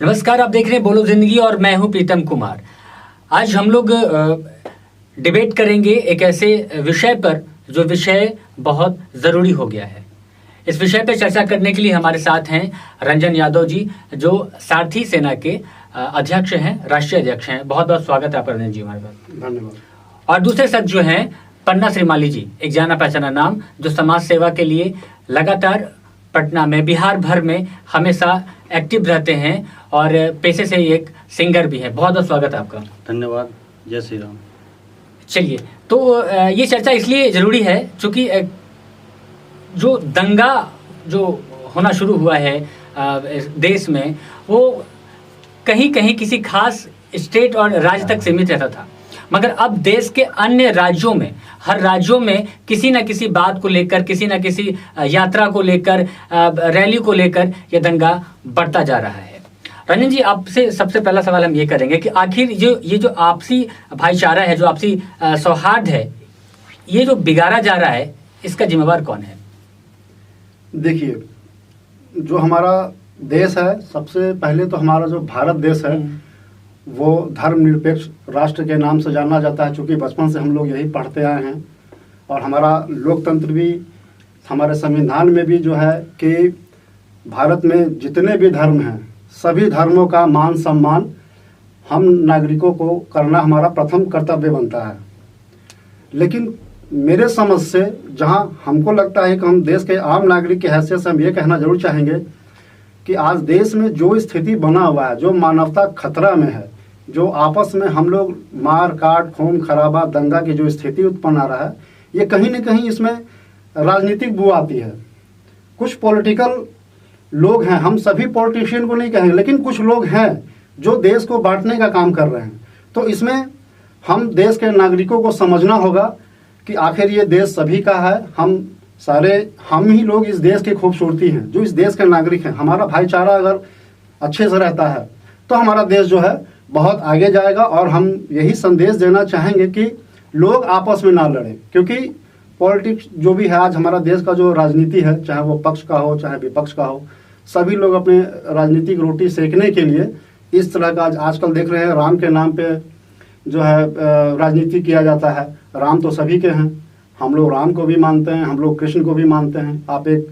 नमस्कार, आप देख रहे हैं बोलो जिंदगी और मैं हूं प्रीतम कुमार। आज हम लोग डिबेट करेंगे एक ऐसे विषय पर जो विषय बहुत ज़रूरी हो गया है। इस विषय पर चर्चा करने के लिए हमारे साथ हैं रंजन यादव जी, जो सारथी सेना के अध्यक्ष हैं, राष्ट्रीय अध्यक्ष हैं। बहुत बहुत स्वागत है आपका रंजन जी हमारे पास। धन्यवाद। और दूसरे शख्स जो हैं पन्ना श्रीमाली जी, एक जाना पहचाना नाम, जो समाज सेवा के लिए लगातार पटना में, बिहार भर में हमेशा एक्टिव रहते हैं और पेशे से एक सिंगर भी हैं। बहुत बहुत स्वागत है आपका। धन्यवाद। जय श्री राम। चलिए, तो ये चर्चा इसलिए ज़रूरी है क्योंकि जो दंगा जो होना शुरू हुआ है देश में, वो कहीं कहीं किसी खास स्टेट और राज्य तक सीमित रहता था, मगर अब देश के अन्य राज्यों में, हर राज्यों में किसी न किसी बात को लेकर, किसी न किसी यात्रा को लेकर, रैली को लेकर ये दंगा बढ़ता जा रहा है। रंजन जी, आपसे सबसे पहला सवाल हम ये करेंगे कि आखिर ये जो आपसी भाईचारा है, जो आपसी सौहार्द है, ये जो बिगाड़ा जा रहा है, इसका जिम्मेवार कौन है? देखिए, जो हमारा देश है, सबसे पहले तो हमारा जो भारत देश है वो धर्मनिरपेक्ष राष्ट्र के नाम से जाना जाता है, क्योंकि बचपन से हम लोग यही पढ़ते आए हैं। और हमारा लोकतंत्र भी, हमारे संविधान में भी जो है कि भारत में जितने भी धर्म हैं, सभी धर्मों का मान सम्मान हम नागरिकों को करना हमारा प्रथम कर्तव्य बनता है। लेकिन मेरे समझ से जहां हमको लगता है कि हम देश के आम नागरिक की हैसियत से हम ये कहना जरूर चाहेंगे कि आज देश में जो स्थिति बना हुआ है, जो मानवता खतरा में है, जो आपस में हम लोग मार काट खून खराबा दंगा की जो स्थिति उत्पन्न आ रहा है, ये कहीं न कहीं इसमें राजनीतिक बू आती है। कुछ पॉलिटिकल लोग हैं, हम सभी पॉलिटिशियन को नहीं कहेंगे, लेकिन कुछ लोग हैं जो देश को बांटने का काम कर रहे हैं। तो इसमें हम देश के नागरिकों को समझना होगा कि आखिर ये देश सभी का है। हम ही लोग इस देश की खूबसूरती हैं, जो इस देश के नागरिक हैं। हमारा भाईचारा अगर अच्छे से रहता है तो हमारा देश जो है बहुत आगे जाएगा। और हम यही संदेश देना चाहेंगे कि लोग आपस में ना लड़ें, क्योंकि पॉलिटिक्स जो भी है, आज हमारा देश का जो राजनीति है, चाहे वो पक्ष का हो चाहे विपक्ष का हो, सभी लोग अपने राजनीतिक रोटी सेकने के लिए इस तरह का आजकल देख रहे हैं, राम के नाम पे जो है राजनीति किया जाता है। राम तो सभी के हैं, हम लोग राम को भी मानते हैं, हम लोग कृष्ण को भी मानते हैं। आप एक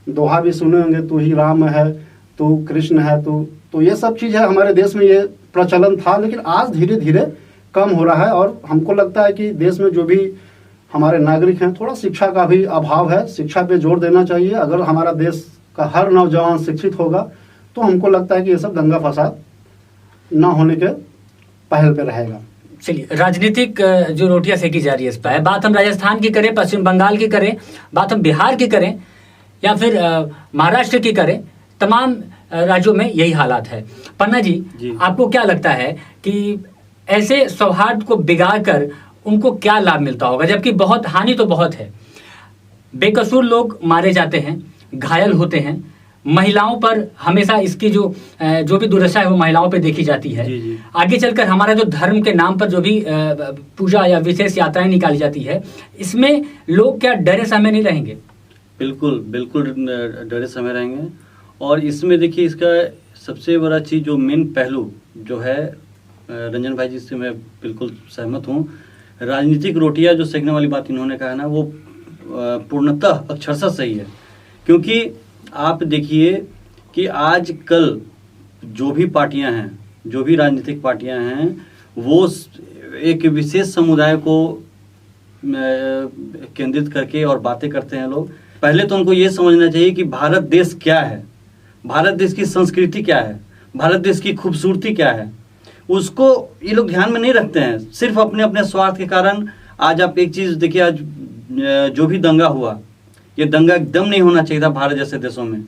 दोहा भी सुने होंगे, तू ही राम है, तू कृष्ण है, तो ये सब चीज़ है। हमारे देश में ये प्रचलन था, लेकिन आज धीरे धीरे कम हो रहा है। और हमको लगता है कि देश में जो भी हमारे नागरिक हैं, थोड़ा शिक्षा का भी अभाव है, शिक्षा पे जोर देना चाहिए। अगर हमारा देश का हर नौजवान शिक्षित होगा तो हमको लगता है कि ये सब दंगा फसाद ना होने के पहल पे रहेगा। चलिए, राजनीतिक जो रोटियां सेकी जा रही है इस पर, बात हम राजस्थान की करें, पश्चिम बंगाल की करें, बात हम बिहार की करें या फिर महाराष्ट्र की करें, तमाम राज्यों में यही हालात है। पन्ना जी, आपको क्या लगता है कि ऐसे सौहार्द को बिगाड़ कर उनको क्या लाभ मिलता होगा? जबकि बहुत हानि तो बहुत है। बेकसूर लोग मारे जाते हैं, घायल होते हैं, महिलाओं पर हमेशा इसकी जो भी दुर्दशा है वो महिलाओं पे देखी जाती है। जी। आगे चलकर हमारा जो धर्म के नाम पर जो भी पूजा या विशेष यात्राएं निकाली जाती है, इसमें लोग क्या डरे समय नहीं रहेंगे? बिल्कुल डरे समय रहेंगे। और इसमें देखिए, इसका सबसे बड़ा चीज़ जो मेन पहलू जो है, रंजन भाई जी से मैं बिल्कुल सहमत हूँ। राजनीतिक रोटियां जो सेकने वाली बात इन्होंने कहा ना, वो पूर्णतः अक्षरशः सही है। क्योंकि आप देखिए कि आजकल जो भी पार्टियां हैं, जो भी राजनीतिक पार्टियां हैं, वो एक विशेष समुदाय को केंद्रित करके और बातें करते हैं लोग। पहले तो उनको ये समझना चाहिए कि भारत देश क्या है, भारत देश की संस्कृति क्या है, भारत देश की खूबसूरती क्या है, उसको ये लोग ध्यान में नहीं रखते हैं। सिर्फ अपने अपने स्वार्थ के कारण। आज आप एक चीज़ देखिए, आज जो भी दंगा हुआ, ये दंगा एकदम नहीं होना चाहिए था भारत जैसे देशों में।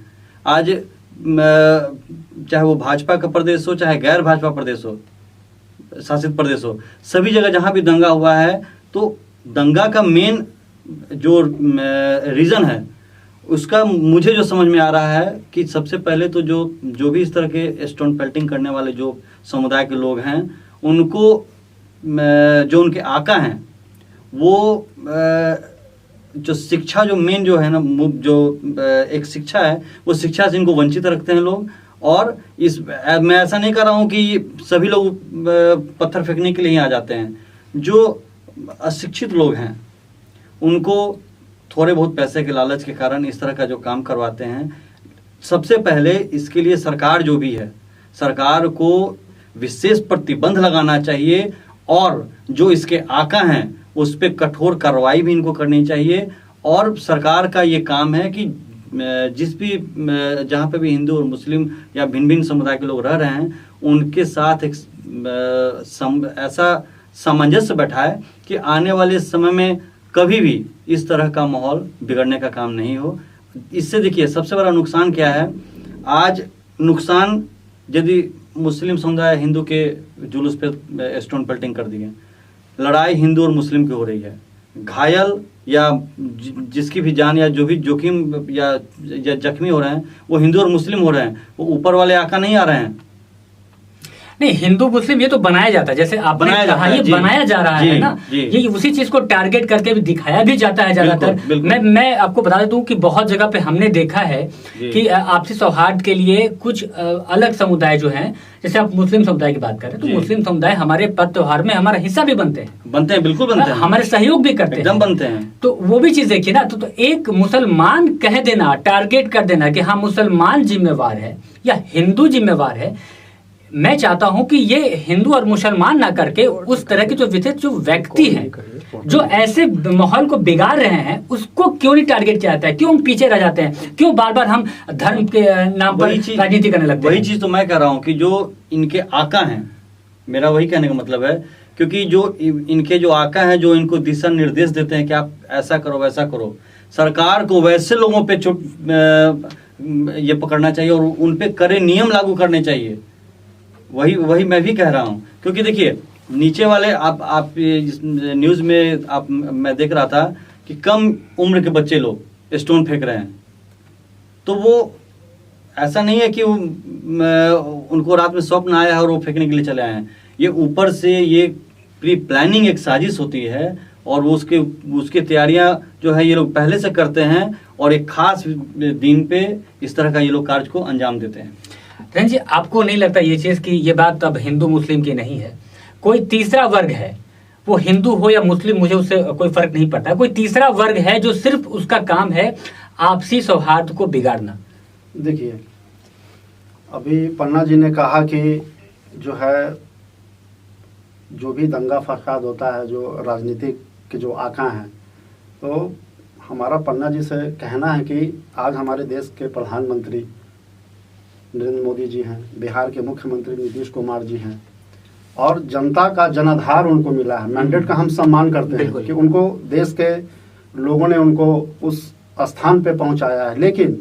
आज चाहे वो भाजपा का प्रदेश हो, चाहे गैर भाजपा प्रदेश हो, शासित प्रदेश हो, सभी जगह जहाँ भी दंगा हुआ है, तो दंगा का मेन जो रीज़न है, उसका मुझे जो समझ में आ रहा है कि सबसे पहले तो जो भी इस तरह के स्टोन पेल्टिंग करने वाले जो समुदाय के लोग हैं, उनको जो उनके आका हैं, वो जो शिक्षा जो मेन जो है ना, जो एक शिक्षा है, वो शिक्षा से इनको वंचित रखते हैं लोग। और मैं ऐसा नहीं कर रहा हूँ कि सभी लोग पत्थर फेंकने के लिए ही आ जाते हैं। जो अशिक्षित लोग हैं उनको थोड़े बहुत पैसे के लालच के कारण इस तरह का जो काम करवाते हैं। सबसे पहले इसके लिए सरकार जो भी है, सरकार को विशेष प्रतिबंध लगाना चाहिए और जो इसके आका हैं उस पर कठोर कार्रवाई भी इनको करनी चाहिए। और सरकार का ये काम है कि जिस भी जहाँ पे भी हिंदू और मुस्लिम या भिन्न भिन्न समुदाय के लोग रह रहे हैं उनके साथ एक ऐसा सामंजस्य बैठाए कि आने वाले समय में कभी भी इस तरह का माहौल बिगड़ने का काम नहीं हो। इससे देखिए सबसे बड़ा नुकसान क्या है। आज नुकसान यदि मुस्लिम समुदाय हिंदू के जुलूस पे स्टोन पेल्टिंग कर दिए, लड़ाई हिंदू और मुस्लिम की हो रही है, घायल या जिसकी भी जान या जो भी जोखिम या जख्मी हो रहे हैं वो हिंदू और मुस्लिम हो रहे हैं, वो ऊपर वाले आका नहीं आ रहे हैं। नहीं, हिंदू मुस्लिम ये तो बनाया जाता है, जैसे आपने कहा ये बनाया जा रहा है ना, ये उसी चीज को टारगेट करके भी दिखाया भी जाता है ज्यादातर। मैं आपको बता दूं कि बहुत जगह पे हमने देखा है कि आपसी सौहार्द के लिए कुछ अलग समुदाय जो हैं, जैसे आप मुस्लिम समुदाय की बात कर रहे हैं तो मुस्लिम समुदाय हमारे पर्व त्योहार में हमारा हिस्सा भी बनते हैं, बिल्कुल बनते हैं, हमारे सहयोग भी करते हैं, एकदम बनते हैं। तो वो भी चीज देखिए ना, तो एक मुसलमान कह देना, टारगेट कर देना कि हाँ मुसलमान जिम्मेवार है या हिंदू जिम्मेवार है, मैं चाहता हूं कि ये हिंदू और मुसलमान ना करके उस तरह के जो विशेष जो व्यक्ति हैं जो ऐसे माहौल को बिगाड़ रहे हैं उसको क्यों नहीं टारगेट किया जाता है, क्यों हम पीछे रह जाते हैं, क्यों बार बार हम धर्म के नाम पर राजनीति करने लगते हैं। वही चीज तो मैं कह रहा हूं कि जो इनके आका हैं, मेरा वही कहने का मतलब है, क्योंकि जो इनके जो आका हैं जो इनको दिशा निर्देश देते हैं कि आप ऐसा करो वैसा करो, सरकार को वैसे लोगों पे ये पकड़ना चाहिए और उन पे कड़े नियम लागू करने चाहिए। वही मैं भी कह रहा हूं, क्योंकि देखिए नीचे वाले आप न्यूज में मैं देख रहा था कि कम उम्र के बच्चे लोग स्टोन फेंक रहे हैं। तो वो ऐसा नहीं है कि उनको रात में स्वप्न आया है और वो फेंकने के लिए चले आए हैं। ये ऊपर से ये प्री प्लानिंग एक साजिश होती है और वो उसकी तैयारियां जो है ये लोग पहले से करते हैं और एक खास दिन पे इस तरह का ये लोग कार्य को अंजाम देते हैं। रंजन जी, आपको नहीं लगता ये चीज कि ये बात अब हिंदू मुस्लिम की नहीं है, कोई तीसरा वर्ग है, वो हिंदू हो या मुस्लिम, मुझे उससे कोई फर्क नहीं पड़ता, कोई तीसरा वर्ग है जो सिर्फ उसका काम है आपसी सौहार्द को बिगाड़ना। देखिए अभी पन्ना जी ने कहा कि जो है जो भी दंगा फसाद होता है, जो राजनीतिक के जो आका हैं, तो हमारा पन्ना जी से कहना है कि आज हमारे देश के प्रधानमंत्री नरेंद्र मोदी जी हैं, बिहार के मुख्यमंत्री नीतीश कुमार जी हैं और जनता का जनाधार उनको मिला है, मैंडेट का हम सम्मान करते हैं कि उनको देश के लोगों ने उनको उस स्थान पे पहुंचाया है। लेकिन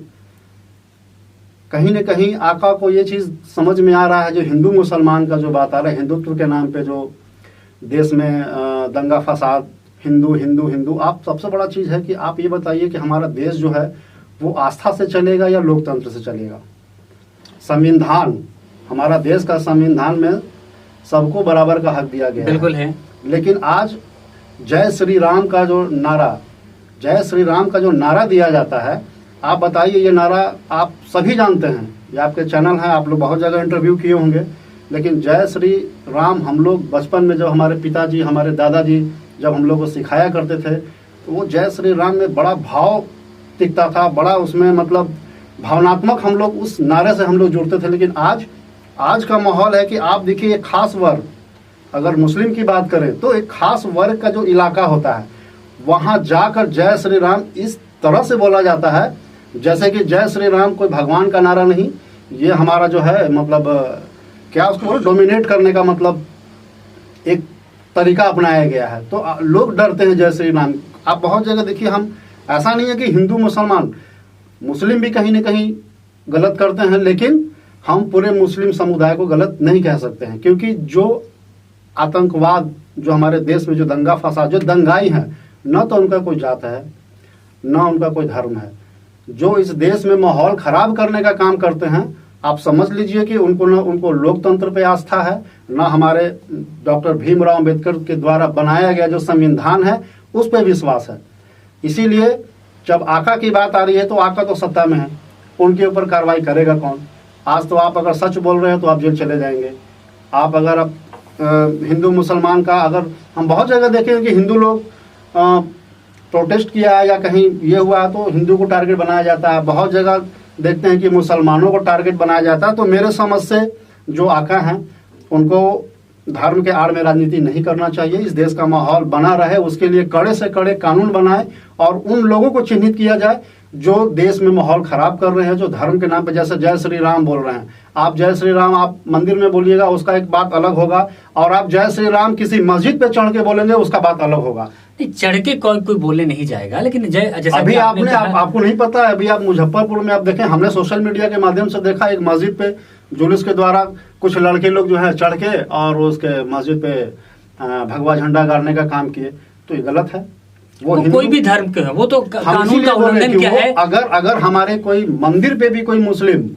कहीं न कहीं आका को ये चीज़ समझ में आ रहा है, जो हिंदू मुसलमान का जो बात आ रहा है, हिंदुत्व के नाम पे जो देश में दंगा फसाद, हिंदू हिंदू हिंदू, आप सबसे बड़ा चीज़ है कि आप ये बताइए कि हमारा देश जो है वो आस्था से चलेगा या लोकतंत्र से चलेगा। संविधान, हमारा देश का संविधान में सबको बराबर का हक दिया गया बिल्कुल है। लेकिन आज जय श्री राम का जो नारा, जय श्री राम का जो नारा दिया जाता है, आप बताइए ये नारा आप सभी जानते हैं, ये आपके चैनल है, आप लोग बहुत जगह इंटरव्यू किए होंगे, लेकिन जय श्री राम हम लोग बचपन में जब हमारे पिताजी हमारे दादाजी जब हम लोग को सिखाया करते थे तो वो जय श्री राम में बड़ा भाव दिखता था, बड़ा उसमें मतलब भावनात्मक हम लोग उस नारे से हम लोग जुड़ते थे। लेकिन आज का माहौल है कि आप देखिए एक खास वर्ग, अगर मुस्लिम की बात करें तो एक खास वर्ग का जो इलाका होता है वहाँ जाकर जय श्री राम इस तरह से बोला जाता है जैसे कि जय श्री राम कोई भगवान का नारा नहीं, ये हमारा जो है मतलब क्या उसको बोलो डोमिनेट करने का मतलब एक तरीका अपनाया गया है। तो लोग डरते हैं जय श्री राम। आप बहुत जगह देखिए, हम ऐसा नहीं है कि हिंदू मुसलमान, मुस्लिम भी कहीं न कहीं गलत करते हैं, लेकिन हम पूरे मुस्लिम समुदाय को गलत नहीं कह सकते हैं, क्योंकि जो आतंकवाद जो हमारे देश में जो दंगा फसाद, जो दंगाई है, न तो उनका कोई जात है न उनका कोई धर्म है, जो इस देश में माहौल खराब करने का काम करते हैं, आप समझ लीजिए कि उनको लोकतंत्र पे आस्था है, न हमारे डॉक्टर भीमराव अंबेडकर के द्वारा बनाया गया जो संविधान है उस पर विश्वास है। इसीलिए जब आका की बात आ रही है तो आका तो सत्ता में है, उनके ऊपर कार्रवाई करेगा कौन? आज तो आप अगर सच बोल रहे हैं तो आप जेल चले जाएंगे। आप अगर हिंदू मुसलमान का, अगर हम बहुत जगह देखें कि हिंदू लोग प्रोटेस्ट किया है या कहीं ये हुआ है तो हिंदू को टारगेट बनाया जाता है। बहुत जगह देखते हैं कि मुसलमानों को टारगेट बनाया जाता है। तो मेरे समझ से जो आका हैं उनको धर्म के आड़ में राजनीति नहीं करना चाहिए। इस देश का माहौल बना रहे उसके लिए कड़े से कड़े कानून बनाए और उन लोगों को चिन्हित किया जाए जो देश में माहौल खराब कर रहे हैं, जो धर्म के नाम पे जैसे जय श्री राम बोल रहे हैं। आप जय श्री राम आप मंदिर में बोलिएगा उसका एक बात अलग होगा, और आप जय श्री राम किसी मस्जिद पे चढ़ के बोलेंगे उसका बात अलग होगा। चढ़ के कोई बोलने नहीं जाएगा, लेकिन जैसा अभी आपको नहीं पता है, अभी आप मुजफ्फरपुर में आप देखें, हमने सोशल मीडिया के माध्यम से देखा एक मस्जिद पे जुलूस के द्वारा कुछ लड़के लोग जो है चढ़ के और उसके मस्जिद पे भगवा झंडा गाड़ने का काम किए। तो ये गलत है। वो कोई भी धर्म के है, वो तो कानून का उल्लंघन क्या है। अगर हमारे कोई मंदिर पे भी कोई मुस्लिम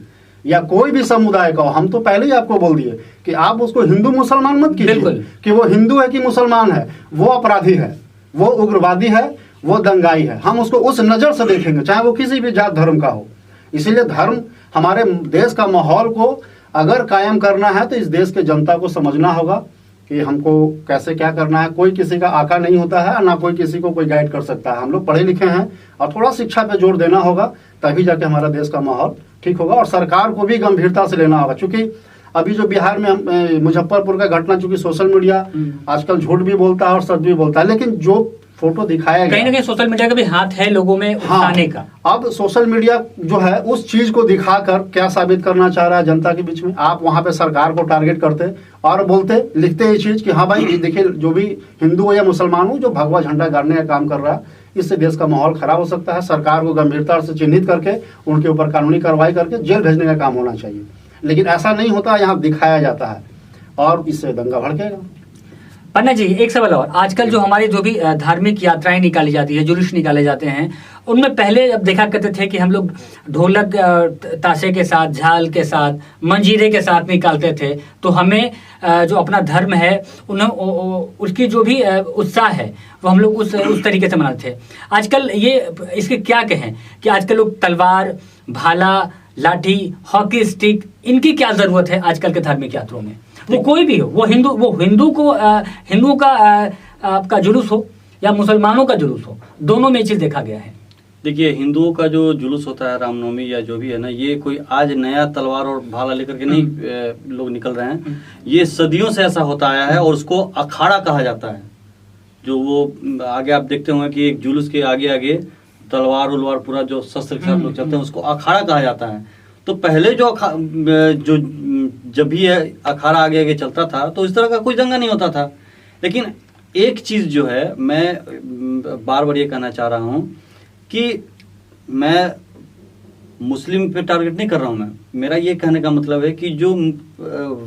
या कोई भी समुदाय का हो, हम तो पहले ही आपको बोल दिए कि आप उसको हिंदू मुसलमान मत कीजिए कि वो हिंदू है कि मुसलमान है, वो अपराधी है, वो उग्रवादी है, वो दंगाई है। हम उसको उस नजर से देखेंगे चाहे वो किसी भी जात धर्म का हो। इसीलिए धर्म हमारे देश का माहौल को अगर कायम करना है तो इस देश के जनता को समझना होगा कि हमको कैसे क्या करना है। कोई किसी का आका नहीं होता है, ना कोई किसी को कोई गाइड कर सकता है। हम लोग पढ़े लिखे हैं और थोड़ा शिक्षा पे जोर देना होगा, तभी जाके हमारा देश का माहौल ठीक होगा। और सरकार को भी गंभीरता से लेना होगा, क्योंकि अभी जो बिहार में मुजफ्फरपुर का घटना, चूंकि सोशल मीडिया आजकल झूठ भी बोलता है और सच भी बोलता है, लेकिन जो फोटो दिखाया कहीं ना कहीं सोशल मीडिया का भी हाथ है लोगों में उठाने का। अब सोशल मीडिया जो है उस चीज को दिखाकर क्या साबित करना चाह रहा है जनता के बीच में। आप वहां पे सरकार को टारगेट करते और बोलते, लिखते ये चीज कि हाँ भाई देखिए जो भी हिंदू हो या मुसलमान हो जो भगवा झंडा गाड़ने का काम कर रहा है, इससे देश का माहौल खराब हो सकता है। सरकार को गंभीरता से चिन्हित करके उनके ऊपर कानूनी कार्रवाई करके जेल भेजने का काम होना चाहिए। लेकिन ऐसा नहीं होता, यहाँ दिखाया जाता है और इससे दंगा भड़केगा। पन्ना जी, एक सवाल और, आजकल जो हमारी जो भी धार्मिक यात्राएं निकाली जाती है, जुलूस निकाले जाते हैं, उनमें पहले अब देखा करते थे कि हम लोग ढोलक ताशे के साथ, झाल के साथ, मंजीरे के साथ निकालते थे, तो हमें जो अपना धर्म है उसकी जो भी उत्साह है वो हम लोग उस तरीके से मनाते थे। आजकल ये इसके क्या कहें कि आजकल लोग तलवार, भाला, लाठी, हॉकी स्टिक, इनकी क्या जरूरत है आजकल के धार्मिक यात्राओं में? वो कोई भी हो, वो हिंदुओं का आपका जुलूस हो या मुसलमानों का जुलूस हो, दोनों में चीज देखा गया है। देखिए, हिंदुओं का जो जुलूस होता है रामनवमी या जो भी है ना, ये कोई आज नया तलवार और भाला लेकर के नहीं लोग निकल रहे हैं। ये सदियों से ऐसा होता आया है और उसको अखाड़ा कहा जाता है। जो वो आगे आप देखते होंगे कि एक जुलूस के आगे आगे तलवार उलवार पूरा जो शस्त्र के साथ लोग चलते हैं उसको अखाड़ा कहा जाता है। तो पहले जो जब भी अखाड़ा आगे आगे चलता था तो इस तरह का कोई दंगा नहीं होता था। लेकिन एक चीज जो है मैं बार बार ये कहना चाह रहा हूँ कि मैं मुस्लिम पे टारगेट नहीं कर रहा हूँ। मैं मेरा ये कहने का मतलब है कि जो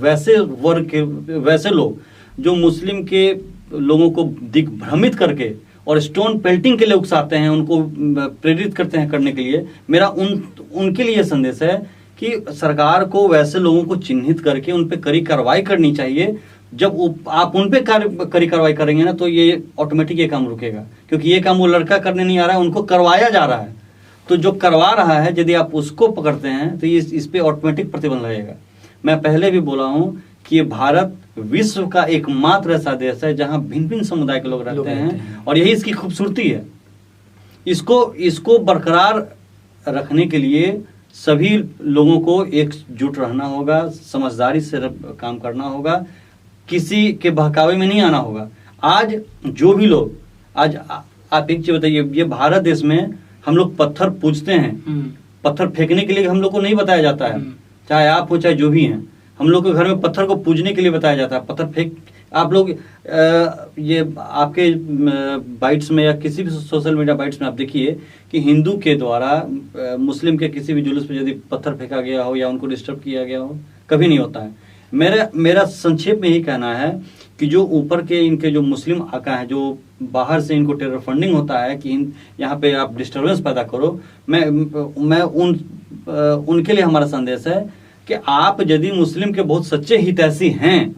वैसे वर्ग के वैसे लोग जो मुस्लिम के लोगों को दिग्भ्रमित करके और स्टोन पेल्टिंग के लिए उकसाते हैं, उनको प्रेरित करते हैं करने के लिए, मेरा उनके लिए संदेश है कि सरकार को वैसे लोगों को चिन्हित करके उन पे कड़ी कार्रवाई करनी चाहिए। जब आप उन पे कड़ी कार्रवाई करेंगे ना तो ये ऑटोमेटिक ये काम रुकेगा, क्योंकि ये काम वो लड़का करने नहीं आ रहा है, उनको करवाया जा रहा है। तो जो करवा रहा है यदि आप उसको पकड़ते हैं तो इस पे ऑटोमेटिक प्रतिबंध लगेगा। मैं पहले भी बोला हूं कि ये भारत विश्व का एकमात्र ऐसा देश है जहां भिन्न भिन्न समुदाय के लोग रहते हैं और यही इसकी खूबसूरती है। इसको बरकरार रखने के लिए सभी लोगों को एकजुट रहना होगा, समझदारी से काम करना होगा, किसी के बहकावे में नहीं आना होगा। आज जो भी लोग आज आप एक चीज बताइए, ये भारत देश में हम लोग पत्थर पूजते हैं, पत्थर फेंकने के लिए हम लोग को नहीं बताया जाता है, चाहे आप हो चाहे जो भी हैं। हम लोग के घर में पत्थर को पूजने के लिए बताया जाता है। पत्थर फेंक आप लोग ये आपके बाइट्स में या किसी भी सोशल मीडिया बाइट्स में आप देखिए कि हिंदू के द्वारा मुस्लिम के किसी भी जुलूस पे यदि पत्थर फेंका गया हो या उनको डिस्टर्ब किया गया हो, कभी नहीं होता है। मेरा संक्षेप में ही कहना है कि जो ऊपर के इनके जो मुस्लिम आका हैं, जो बाहर से इनको टेरर फंडिंग होता है कि यहाँ पे आप डिस्टर्बेंस पैदा करो, मैं उनके लिए हमारा संदेश है कि आप यदि मुस्लिम के बहुत सच्चे हितैषी हैं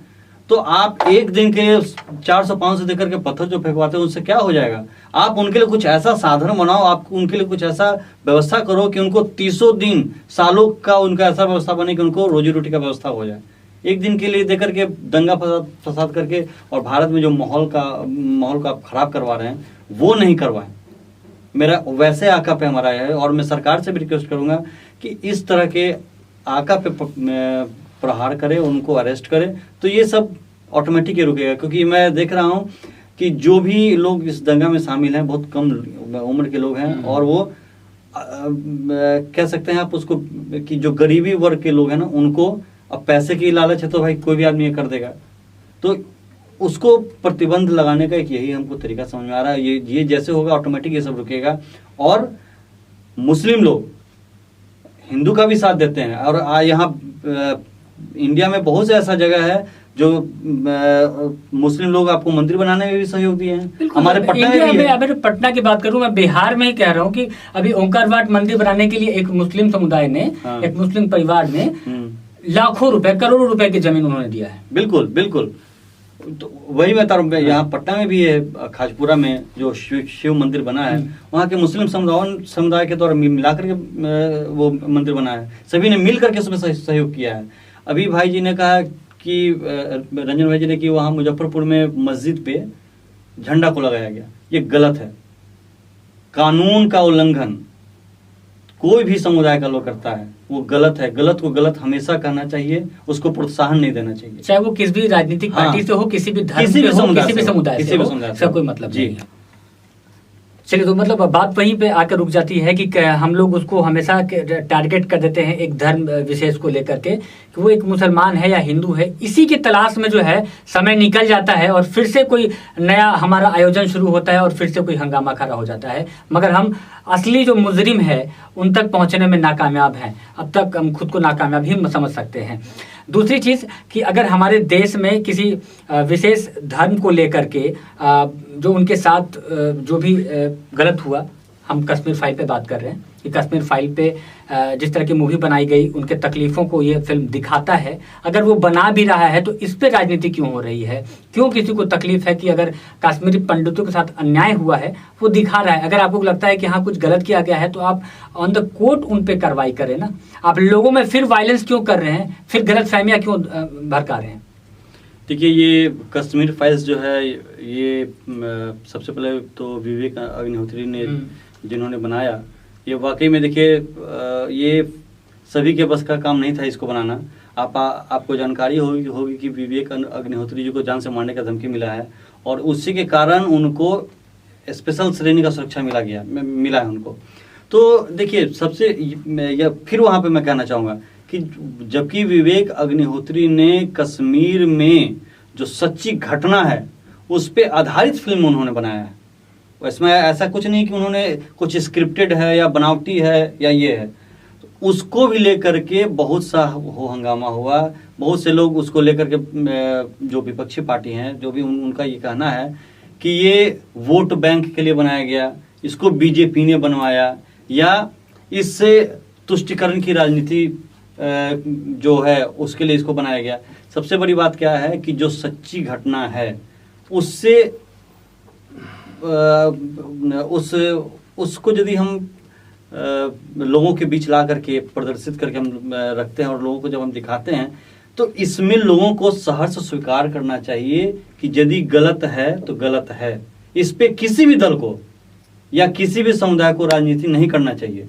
तो आप एक दिन के 400-500 देकर के पत्थर जो फेंकवाते हैं उससे क्या हो जाएगा? आप उनके लिए कुछ ऐसा साधन बनाओ, आप उनके लिए कुछ ऐसा व्यवस्था करो कि उनको 30 दिन सालों का उनका ऐसा व्यवस्था बने कि उनको रोजी रोटी का व्यवस्था हो जाए। एक दिन के लिए देकर के दंगा फसाद करके और भारत में जो माहौल का आप खराब करवा रहे हैं वो नहीं करवाएं। मेरा वैसे आका पे हमारा है, और मैं सरकार से भी रिक्वेस्ट करूंगा कि इस तरह के आका पे प्रहार करे, उनको अरेस्ट करे, तो ये सब ऑटोमेटिक ही रुकेगा। क्योंकि मैं देख रहा हूँ कि जो भी लोग इस दंगा में शामिल हैं बहुत कम उम्र के लोग हैं, और वो कह सकते हैं आप उसको कि जो गरीबी वर्ग के लोग हैं ना, उनको अब पैसे की लालच है तो भाई कोई भी आदमी ये कर देगा। तो उसको प्रतिबंध लगाने का एक यही हमको तरीका समझ में आ रहा है। ये जैसे होगा ऑटोमेटिक ये सब रुकेगा। और मुस्लिम लोग हिंदू का भी साथ देते हैं, और यहाँ इंडिया में बहुत से ऐसा जगह है जो मुस्लिम लोग आपको मंदिर बनाने में भी सहयोग दिए हैं। हमारे पटना में भी है। अगर पटना की बात करूं, मैं बिहार में ही कह रहा हूं कि अभी ओंकार वाट मंदिर बनाने के लिए एक मुस्लिम समुदाय ने, एक मुस्लिम परिवार ने लाखों रुपए, करोड़ों रुपए की जमीन उन्होंने दिया है। बिल्कुल बिल्कुल। तो वही बता रहा हूँ, यहाँ पटना में भी है, खाजपुरा में जो शिव मंदिर बना है, वहाँ के मुस्लिम समुदाय के द्वारा मिलाकर के वो मंदिर बना है। सभी ने मिल करके उसमें सहयोग किया है। अभी भाई जी ने कहा कि रंजन भाई जी ने कि वहाँ मुजफ्फरपुर में मस्जिद पे झंडा को लगाया गया, ये गलत है। कानून का उल्लंघन कोई भी समुदाय का लोग करता है वो गलत है। गलत को गलत हमेशा कहना चाहिए, उसको प्रोत्साहन नहीं देना चाहिए, चाहे वो किसी भी राजनीतिक पार्टी से हो, किसी भी धर्म से हो, किसी भी समुदाय से हो, इसका कोई मतलब नहीं है। चलिए, तो मतलब बात वहीं पे आकर रुक जाती है कि हम लोग उसको हमेशा टारगेट कर देते हैं एक धर्म विशेष को लेकर के कि वो एक मुसलमान है या हिंदू है। इसी की तलाश में जो है समय निकल जाता है और फिर से कोई नया हमारा आयोजन शुरू होता है और फिर से कोई हंगामा खड़ा हो जाता है, मगर हम असली जो मुजरिम है उन तक पहुंचने में नाकामयाब हैं। अब तक हम खुद को नाकामयाब ही समझ सकते हैं। दूसरी चीज़ कि अगर हमारे देश में किसी विशेष धर्म को लेकर के जो उनके साथ जो भी गलत हुआ, हम कश्मीर फाइल पे बात कर रहे हैं कि कश्मीर फाइल पे जिस तरह की मूवी बनाई गई, उनके तकलीफ़ों को ये फिल्म दिखाता है। अगर वो बना भी रहा है तो इस पे राजनीति क्यों हो रही है? क्यों किसी को तकलीफ है कि अगर कश्मीरी पंडितों के साथ अन्याय हुआ है वो दिखा रहा है। अगर आपको लगता है कि हाँ कुछ गलत किया गया है तो आप ऑन द कोर्ट उन पे कार्रवाई करें ना। आप लोगों में फिर वायलेंस क्यों कर रहे हैं, फिर गलत फहमियाँ क्यों भड़का रहे हैं? देखिए, ये कश्मीर फाइल्स जो है ये सबसे पहले तो विवेक अग्निहोत्री ने जिन्होंने बनाया, ये वाकई में देखिए ये सभी के बस का काम नहीं था इसको बनाना। आपको जानकारी होगी कि विवेक अग्निहोत्री जी को जान से मारने का धमकी मिला है और उसी के कारण उनको स्पेशल श्रेणी का सुरक्षा मिला है उनको। तो देखिए, सबसे फिर वहाँ पे मैं कहना चाहूँगा कि जबकि विवेक अग्निहोत्री ने कश्मीर में जो सच्ची घटना है उस पे आधारित फिल्म उन्होंने बनाया है। इसमें ऐसा कुछ नहीं कि उन्होंने कुछ स्क्रिप्टेड है या बनावटी है या ये है। उसको भी लेकर के बहुत सा हंगामा हुआ। बहुत से लोग उसको लेकर के जो विपक्षी पार्टी हैं, जो भी उनका ये कहना है कि ये वोट बैंक के लिए बनाया गया, इसको बीजेपी ने बनवाया या इससे तुष्टिकरण की राजनीति जो है उसके लिए इसको बनाया गया। सबसे बड़ी बात क्या है कि जो सच्ची घटना है उससे उसको यदि हम लोगों के बीच ला करके प्रदर्शित करके हम रखते हैं और लोगों को जब हम दिखाते हैं तो इसमें लोगों को सहर्ष स्वीकार करना चाहिए कि यदि गलत है तो गलत है। इस पे किसी भी दल को या किसी भी समुदाय को राजनीति नहीं करना चाहिए।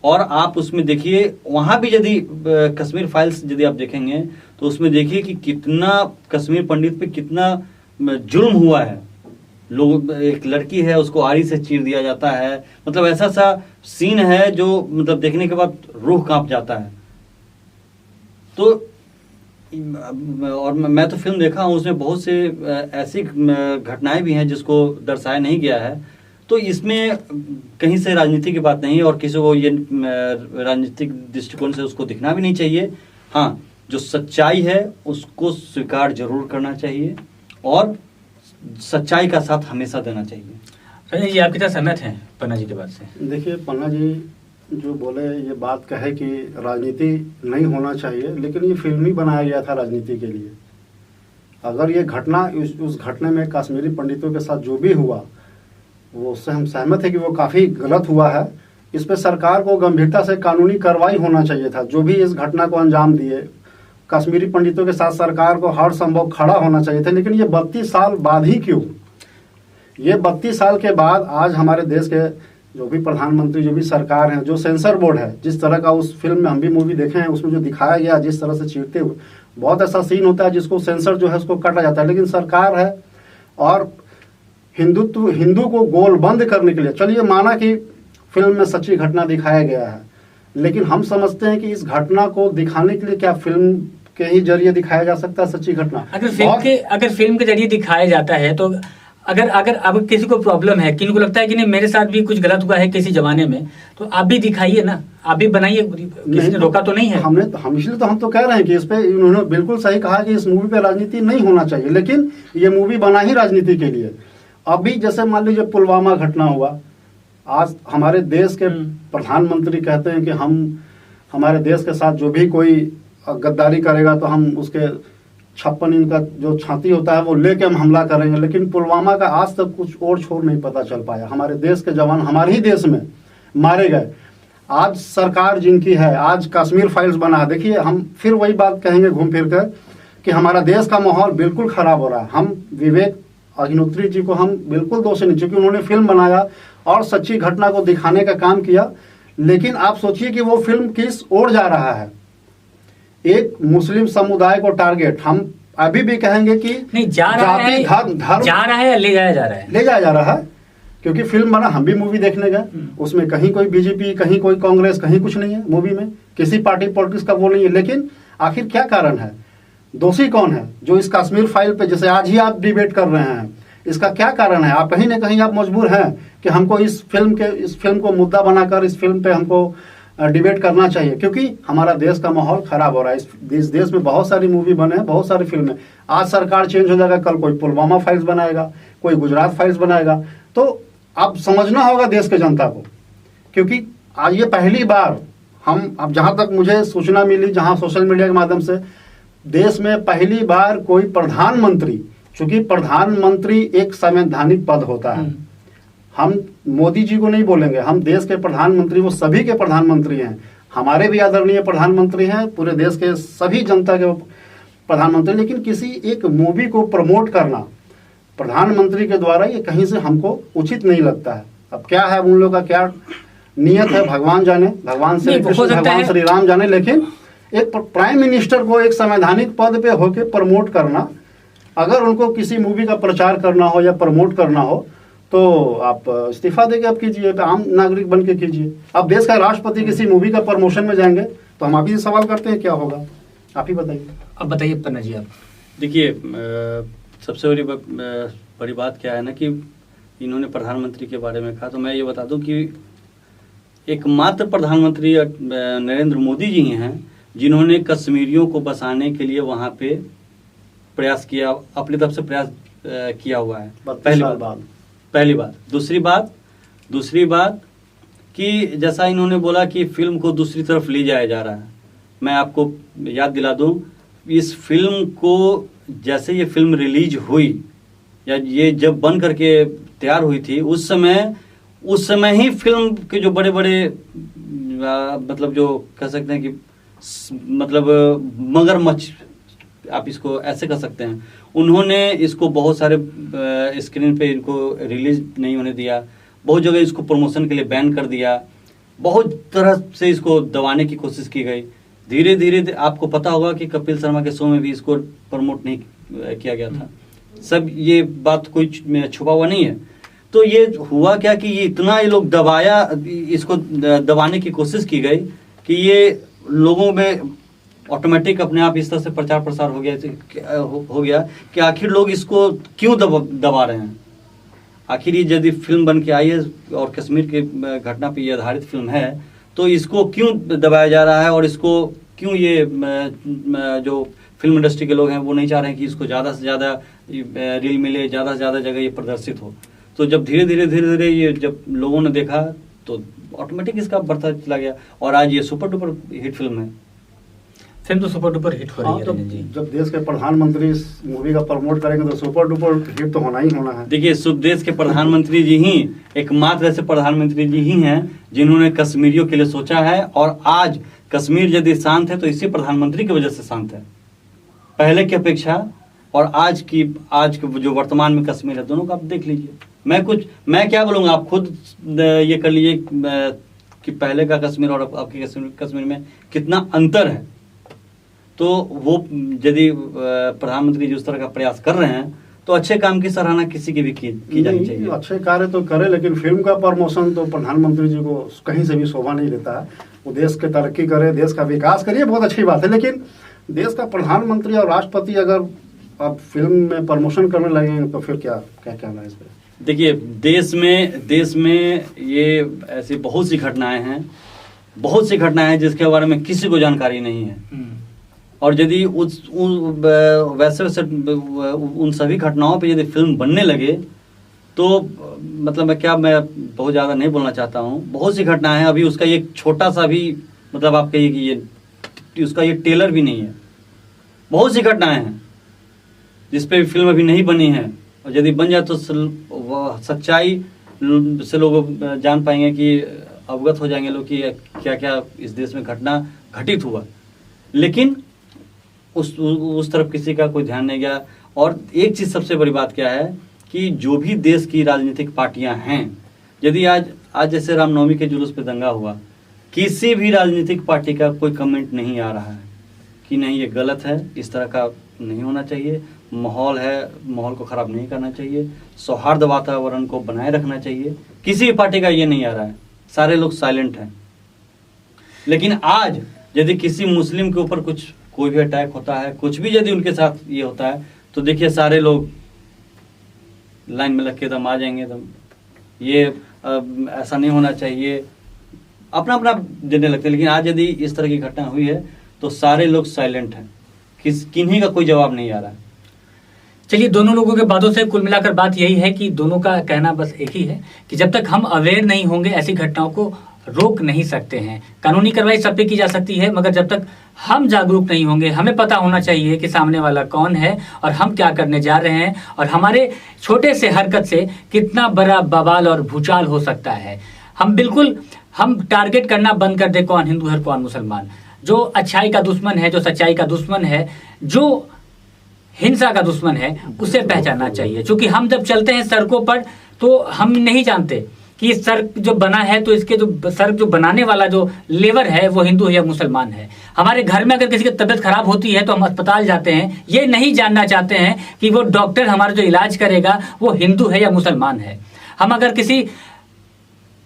और आप उसमें देखिए, वहां भी यदि कश्मीर फाइल्स यदि आप देखेंगे तो उसमें देखिए कि कितना कश्मीर पंडित पे कितना जुल्म हुआ है। लोग, एक लड़की है उसको आरी से चीर दिया जाता है। मतलब ऐसा सा सीन है जो मतलब देखने के बाद रूह कांप जाता है। तो और मैं तो फिल्म देखा हूँ, उसमें बहुत से ऐसी घटनाएं भी हैं जिसको दर्शाया नहीं गया है। तो इसमें कहीं से राजनीति की बात नहीं है और किसी को ये राजनीतिक दृष्टिकोण से उसको दिखना भी नहीं चाहिए। हाँ, जो सच्चाई है उसको स्वीकार जरूर करना चाहिए और सच्चाई का साथ हमेशा देना चाहिए। रंजन जी, आपके साथ सहमत हैं पन्ना जी के बात से? देखिए, पन्ना जी जो बोले ये बात कहे कि राजनीति नहीं होना चाहिए, लेकिन ये फिल्म ही बनाया गया था राजनीति के लिए। अगर ये घटना उस घटने में कश्मीरी पंडितों के साथ जो भी हुआ वो उससे हम सहमत है कि वो काफ़ी गलत हुआ है। इस पे सरकार को गंभीरता से कानूनी कार्रवाई होना चाहिए था। जो भी इस घटना को अंजाम दिए, कश्मीरी पंडितों के साथ सरकार को हर संभव खड़ा होना चाहिए था। लेकिन ये 32 साल बाद ही क्यों? ये 32 साल के बाद आज हमारे देश के जो भी प्रधानमंत्री, जो भी सरकार है, जो सेंसर बोर्ड है, जिस तरह का उस फिल्म में हम भी मूवी देखे हैं, उसमें जो दिखाया गया जिस तरह से चीरते हुए, बहुत ऐसा सीन होता है जिसको सेंसर जो है उसको काटा जाता है। लेकिन सरकार है और हिंदू को गोल बंद करने के लिए, चलिए माना कि फिल्म में सच्ची घटना दिखाया गया है, लेकिन हम समझते हैं कि इस घटना को दिखाने के लिए क्या फिल्म के ही जरिए दिखाया जा सकता है सच्ची घटना? अगर फिल्म के जरिए दिखाया जाता है तो अगर अगर अब किसी को प्रॉब्लम है, किसी को लगता है कि नहीं मेरे साथ भी कुछ गलत हुआ है किसी जमाने में, तो आप भी दिखाइए ना, आप भी बनाइए, किसी ने रोका तो नहीं है। हम इसलिए तो हम तो कह रहे हैं कि इस पे उन्होंने बिल्कुल सही कहा कि इस मूवी पे राजनीति नहीं होना चाहिए, लेकिन ये मूवी बना ही राजनीति के लिए। अभी जैसे मान लीजिए पुलवामा घटना हुआ, आज हमारे देश के प्रधानमंत्री कहते हैं कि हम हमारे देश के साथ जो भी कोई गद्दारी करेगा तो हम उसके 56 इंच का जो छाती होता है वो लेके हम हमला करेंगे। लेकिन पुलवामा का आज तक कुछ और छोर नहीं पता चल पाया। हमारे देश के जवान हमारे ही देश में मारे गए। आज सरकार जिनकी है, आज कश्मीर फाइल्स बना, देखिए हम फिर वही बात कहेंगे घूम फिर कर कि हमारा देश का माहौल बिल्कुल खराब हो रहा है। हम विवेक अग्निहोत्री जी को हम बिल्कुल दोषी नहीं, क्योंकि उन्होंने फिल्म बनाया और सच्ची घटना को दिखाने का काम किया। लेकिन आप सोचिए कि वो फिल्म किस ओर जा रहा है, एक मुस्लिम समुदाय को टारगेट। हम अभी भी कहेंगे कि नहीं जा रहा है, धर्म जा रहा है, ले जाया जा रहा है, ले जाया जा रहा है, क्योंकि फिल्म बना, हम भी मूवी देखने गए, उसमें कहीं कोई बीजेपी, कहीं कोई कांग्रेस, कहीं कुछ नहीं है मूवी में, किसी पार्टी पॉलिटिक्स का वो नहीं है। लेकिन आखिर क्या कारण है, दोषी कौन है जो इस कश्मीर फाइल पे, जैसे आज ही आप डिबेट कर रहे हैं, इसका क्या कारण है? आप कहीं ना कहीं आप मजबूर हैं कि हमको इस फिल्म को मुद्दा बनाकर इस फिल्म पे हमको डिबेट करना चाहिए, क्योंकि हमारा देश का माहौल खराब हो रहा है। इस देश में बहुत सारी मूवी बने हैं, बहुत सारी फिल्में। आज सरकार चेंज हो जाएगा, कल कोई पुलवामा फाइल्स बनाएगा, कोई गुजरात फाइल्स बनाएगा। तो अब समझना होगा देश के जनता को, क्योंकि आज ये पहली बार हम, अब जहां तक मुझे सूचना मिली, जहां सोशल मीडिया के माध्यम से, देश में पहली बार कोई प्रधानमंत्री, चूंकि प्रधानमंत्री एक संवैधानिक पद होता है, हम मोदी जी को नहीं बोलेंगे, हम देश के प्रधानमंत्री, वो सभी के प्रधानमंत्री हैं, हमारे भी आदरणीय प्रधानमंत्री हैं, पूरे देश के सभी जनता के प्रधानमंत्री। लेकिन किसी एक मूवी को प्रमोट करना प्रधानमंत्री के द्वारा, ये कहीं से हमको उचित नहीं लगता है। अब क्या है उन लोगों का क्या नियत है, भगवान जाने, भगवान श्री कृष्ण, भगवान श्री राम जाने। लेकिन एक प्राइम मिनिस्टर को एक संवैधानिक पद पे होके प्रमोट करना, अगर उनको किसी मूवी का प्रचार करना हो या प्रमोट करना हो तो आप इस्तीफा देके आप कीजिए, आम नागरिक बन के कीजिए। अब देश का राष्ट्रपति किसी मूवी का प्रमोशन में जाएंगे तो हम आप ही से सवाल करते हैं क्या होगा, आप ही बताइए। अब बताइए पन्ना जी आप। देखिए, सबसे बड़ी बात क्या है ना कि इन्होंने प्रधानमंत्री के बारे में कहा, तो मैं ये बता दूं कि एकमात्र प्रधानमंत्री नरेंद्र मोदी जी हैं जिन्होंने कश्मीरियों को बसाने के लिए वहाँ पे प्रयास किया, अपनी तरफ से प्रयास किया हुआ है। पहली बात। दूसरी बात कि जैसा इन्होंने बोला कि फिल्म को दूसरी तरफ ले जाया जा रहा है, मैं आपको याद दिला दूं, इस फिल्म को जैसे ये फिल्म रिलीज हुई या ये जब बन करके तैयार हुई थी, उस समय ही फिल्म के जो बड़े बड़े मतलब जो कह सकते हैं कि मतलब मगरमच्छ, आप इसको ऐसे कह सकते हैं, उन्होंने इसको बहुत सारे स्क्रीन पे इनको रिलीज नहीं होने दिया, बहुत जगह इसको प्रमोशन के लिए बैन कर दिया, बहुत तरह से इसको दबाने की कोशिश की गई। धीरे धीरे आपको पता होगा कि कपिल शर्मा के शो में भी इसको प्रमोट नहीं किया गया था। सब ये बात कोई छुपा हुआ नहीं है। तो ये हुआ क्या कि ये इतना ये लोग दबाया, इसको दबाने की कोशिश की गई कि ये लोगों में ऑटोमेटिक अपने आप इस तरह से प्रचार प्रसार हो गया कि आखिर लोग इसको क्यों दबा रहे हैं। आखिर ये यदि फिल्म बन के आई है और कश्मीर के घटना पे ये आधारित फिल्म है, तो इसको क्यों दबाया जा रहा है और इसको क्यों ये जो फिल्म इंडस्ट्री के लोग हैं वो नहीं चाह रहे हैं कि इसको ज़्यादा से ज़्यादा रील मिले, ज़्यादा से ज़्यादा जगह ये प्रदर्शित हो। तो जब धीरे धीरे ये जब लोगों ने देखा तो ऑटोमेटिक इसका बढ़ता चला गया और आज ये सुपर डुपर हिट फिल्म है। फिल्म तो सुपर डुपर हिट हो रही है तो रंजन जी। जब देश के प्रधानमंत्री इस मूवी का प्रमोट करेंगे तो सुपर डुपर हिट तो होना ही होना है। देखिए, देश के प्रधानमंत्री जी ही एकमात्र ऐसे प्रधानमंत्री जी ही हैं जिन्होंने कश्मीरियों के लिए सोचा है, और आज कश्मीर यदि शांत है तो इसी प्रधानमंत्री की वजह से शांत है, पहले की अपेक्षा। और आज की जो वर्तमान में कश्मीर है, दोनों का आप देख लीजिए। मैं क्या बोलूँगा, आप खुद ये कर लीजिए कि पहले का कश्मीर और अब के कश्मीर में कितना अंतर है। तो वो यदि प्रधानमंत्री जी उस तरह का प्रयास कर रहे हैं तो अच्छे काम की सराहना किसी की भी की जानी चाहिए। अच्छे कार्य तो करे, लेकिन फिल्म का प्रमोशन तो प्रधानमंत्री जी को कहीं से भी शोभा नहीं देता है। वो देश की तरक्की करे, देश का विकास करिए, बहुत अच्छी बात है, लेकिन देश का प्रधानमंत्री और राष्ट्रपति अगर आप फिल्म में प्रमोशन करने लगेंगे तो फिर क्या कहना है इस पर? देखिए, देश में ये ऐसी बहुत सी घटनाएं हैं जिसके बारे में किसी को जानकारी नहीं है। और यदि वैसे उन सभी घटनाओं पे यदि फिल्म बनने लगे तो मतलब मैं बहुत ज़्यादा नहीं बोलना चाहता हूँ। बहुत सी घटनाएं हैं, अभी उसका एक छोटा सा भी मतलब आप कहिए कि उसका ये टेलर भी नहीं है। बहुत सी घटनाएं हैं जिस पे फिल्म अभी नहीं बनी है, और यदि बन जाए तो सच्चाई से लोग जान पाएंगे, कि अवगत हो जाएंगे लोग कि क्या क्या इस देश में घटना घटित हुआ। लेकिन उस तरफ किसी का कोई ध्यान नहीं गया। और एक चीज़ सबसे बड़ी बात क्या है कि जो भी देश की राजनीतिक पार्टियां हैं, यदि आज जैसे रामनवमी के जुलूस पे दंगा हुआ, किसी भी राजनीतिक पार्टी का कोई कमेंट नहीं आ रहा है कि नहीं ये गलत है, इस तरह का नहीं होना चाहिए, माहौल है, माहौल को ख़राब नहीं करना चाहिए, सौहार्द वातावरण को बनाए रखना चाहिए। किसी भी पार्टी का ये नहीं आ रहा है, सारे लोग साइलेंट हैं। लेकिन आज यदि किसी मुस्लिम के ऊपर कोई भी अटैक होता है, कुछ भी यदि उनके साथ ये होता है, तो देखिए सारे लोग लाइन में लग के एकदम आ जाएंगे, एकदम ये ऐसा नहीं होना चाहिए, अपना अपना देने लगते हैं। लेकिन आज यदि इस तरह की घटना हुई है तो सारे लोग साइलेंट हैं, किन्हीं का कोई जवाब नहीं आ रहा है। चलिए, दोनों लोगों के बातों से कुल मिलाकर बात यही है कि दोनों का कहना बस एक ही है कि जब तक हम अवेयर नहीं होंगे ऐसी घटनाओं को रोक नहीं सकते हैं। कानूनी कार्रवाई सब पे की जा सकती है, मगर जब तक हम जागरूक नहीं होंगे, हमें पता होना चाहिए कि सामने वाला कौन है और हम क्या करने जा रहे हैं, और हमारे छोटे से हरकत से कितना बड़ा बवाल और भूचाल हो सकता है। हम टारगेट करना बंद कर दे कौन हिंदू है कौन मुसलमान, जो अच्छाई का दुश्मन है, जो सच्चाई का दुश्मन है, जो हिंसा का दुश्मन है, उसे पहचानना चाहिए। क्योंकि हम जब चलते हैं सड़कों पर तो हम नहीं जानते कि ये सड़क जो बना है तो इसके जो सड़क जो बनाने वाला जो लेबर है वो हिंदू है या मुसलमान है। हमारे घर में अगर किसी की तबीयत खराब होती है तो हम अस्पताल जाते हैं, ये नहीं जानना चाहते हैं कि वो डॉक्टर हमारा जो इलाज करेगा वो हिंदू है या मुसलमान है। हम अगर किसी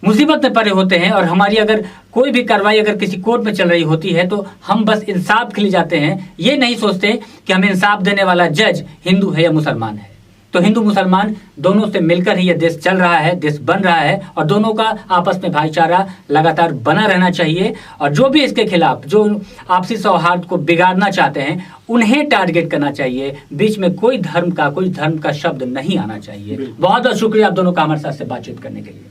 मुसीबत में पड़े होते हैं और हमारी अगर कोई भी कार्रवाई अगर किसी कोर्ट में चल रही होती है तो हम बस इंसाफ के लिए जाते हैं, ये नहीं सोचते कि हमें इंसाफ देने वाला जज हिंदू है या मुसलमान है। तो हिंदू मुसलमान दोनों से मिलकर ही यह देश चल रहा है, देश बन रहा है, और दोनों का आपस में भाईचारा लगातार बना रहना चाहिए। और जो भी इसके खिलाफ जो आपसी सौहार्द को बिगाड़ना चाहते हैं उन्हें टारगेट करना चाहिए। बीच में कोई धर्म का शब्द नहीं आना चाहिए। बहुत बहुत शुक्रिया आप दोनों का हमारे साथ से बातचीत करने के लिए।